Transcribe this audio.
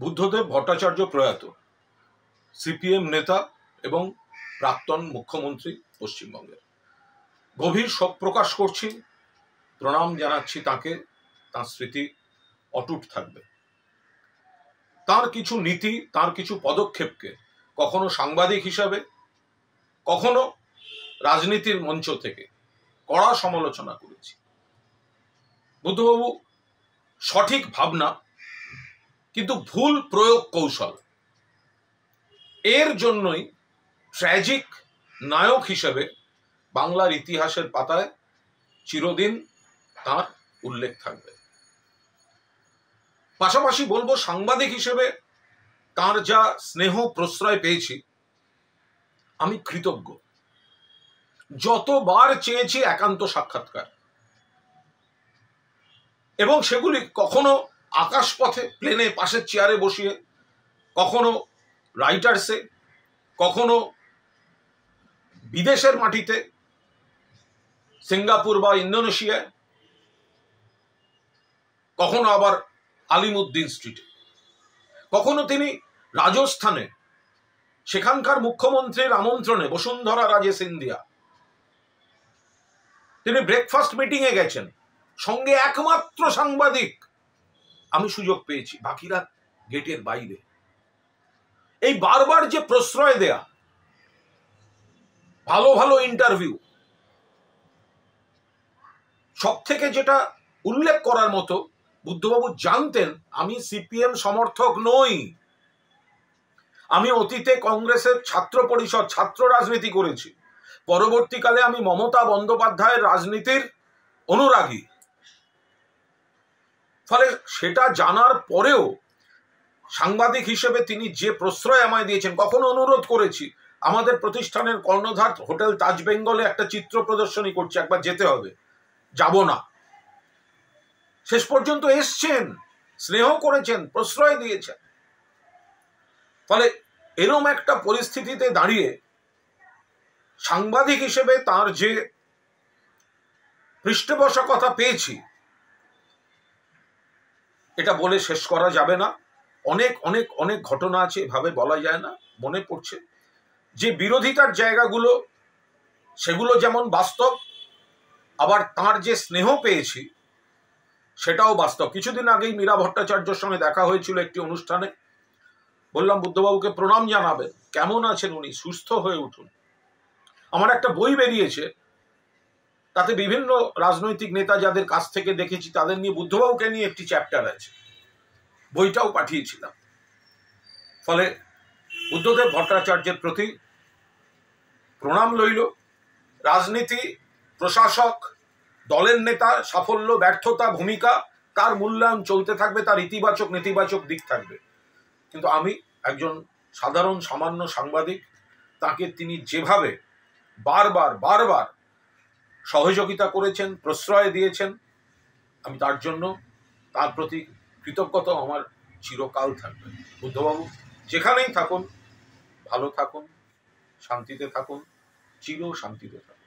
বুদ্ধদেব ভট্টাচার্য প্রয়াত, সিপিএম নেতা এবং প্রাক্তন মুখ্যমন্ত্রী পশ্চিমবঙ্গের। গভীর শোক প্রকাশ করছি, প্রণাম জানাচ্ছি তাকে। তার স্মৃতি অটুট থাকবে। তার কিছু নীতি, তার কিছু পদক্ষেপকে কখনো সাংবাদিক হিসাবে, কখনো রাজনীতির মঞ্চ থেকে কড়া সমালোচনা করেছি। বুদ্ধবাবু সঠিক ভাবনা কিন্তু ভুল প্রয়োগ কৌশল, এর জন্যই ট্র্যাজিক নায়ক হিসেবে বাংলার ইতিহাসের পাতায় চিরদিন তার উল্লেখ থাকবে। পাশাপাশি বলবো, সাংবাদিক হিসেবে তার যা স্নেহ প্রশ্রয় পেয়েছি, আমি কৃতজ্ঞ। যতবার চেয়েছি একান্ত সাক্ষাৎকার, এবং সেগুলি কখনো আকাশপথে প্লেনে পাশের চেয়ারে বসিয়ে, কখনো রাইটার্সে, কখনো বিদেশের মাটিতে, সিঙ্গাপুর বা ইন্দোনেশিয়ায়, কখনো আবার আলিমুদ্দিন স্ট্রিটে, কখনো তিনি রাজস্থানে সেখানকার মুখ্যমন্ত্রীর আমন্ত্রণে বসুন্ধরা রাজে সিন্ধিয়া তিনি ব্রেকফাস্ট মিটিংয়ে গেছেন, সঙ্গে একমাত্র সাংবাদিক আমি সুযোগ পেয়েছি, বাকিরা গেটের বাইরে। এই বারবার যে প্রশ্রয় দেয়া, ভালো ভালো ইন্টারভিউ, সব থেকে যেটা উল্লেখ করার মতো, বুদ্ধবাবু জানতেন আমি সিপিএম সমর্থক নই। আমি অতীতে কংগ্রেসের ছাত্র পরিষদ, ছাত্র রাজনীতি করেছি। পরবর্তীকালে আমি মমতা বন্দ্যোপাধ্যায়ের রাজনীতির অনুরাগী। ফলে সেটা জানার পরেও সাংবাদিক হিসেবে তিনি যে প্রশ্রয় আমায় দিয়েছেন, কখনো অনুরোধ করেছি, আমাদের প্রতিষ্ঠানের কর্ণধার হোটেল তাজ বেঙ্গলে একটা চিত্র প্রদর্শনী করছে, একবার যেতে হবে, যাব না। শেষ পর্যন্ত এসছেন, স্নেহ করেছেন, প্রশ্রয় দিয়েছেন। ফলে এরম একটা পরিস্থিতিতে দাঁড়িয়ে সাংবাদিক হিসেবে তার যে পৃষ্ঠপোষকতা পেয়েছি, এটা বলে শেষ করা যাবে না। অনেক অনেক অনেক ঘটনা আছে, এভাবে বলা যায় না। মনে পড়ছে যে বিরোধিতার জায়গাগুলো, সেগুলো যেমন বাস্তব, আবার তার যে স্নেহ পেয়েছি সেটাও বাস্তব। কিছুদিন আগেই মীরা ভট্টাচার্যের সঙ্গে দেখা হয়েছিল একটি অনুষ্ঠানে। বললাম, বুদ্ধবাবুকে প্রণাম জানাবেন, কেমন আছেন উনি, সুস্থ হয়ে উঠুন। আমার একটা বই বেরিয়েছে, তাতে বিভিন্ন রাজনৈতিক নেতা যাদের কাছ থেকে দেখেছি তাদের নিয়ে, বুদ্ধবাবুকে নিয়ে একটি চ্যাপ্টার আছে, বইটাও পাঠিয়েছিলাম। ফলে বুদ্ধদেব ভট্টাচার্যের প্রতি প্রণাম রইল। রাজনীতি, প্রশাসক, দলের নেতা, সাফল্য, ব্যর্থতা, ভূমিকা, তার মূল্যায়ন চলতে থাকবে, তার ইতিবাচক নেতিবাচক দিক থাকবে। কিন্তু আমি একজন সাধারণ সামান্য সাংবাদিক, তাকে তিনি যেভাবে বারবার বারবার সহযোগিতা করেছেন, প্রশ্রয় দিয়েছেন, আমি তার জন্য তার প্রতি কৃতজ্ঞতা আমার চিরকাল থাকবে। বুদ্ধবাবু যেখানেই থাকুন, ভালো থাকুন, শান্তিতে থাকুন, চির শান্তিতে থাকুন।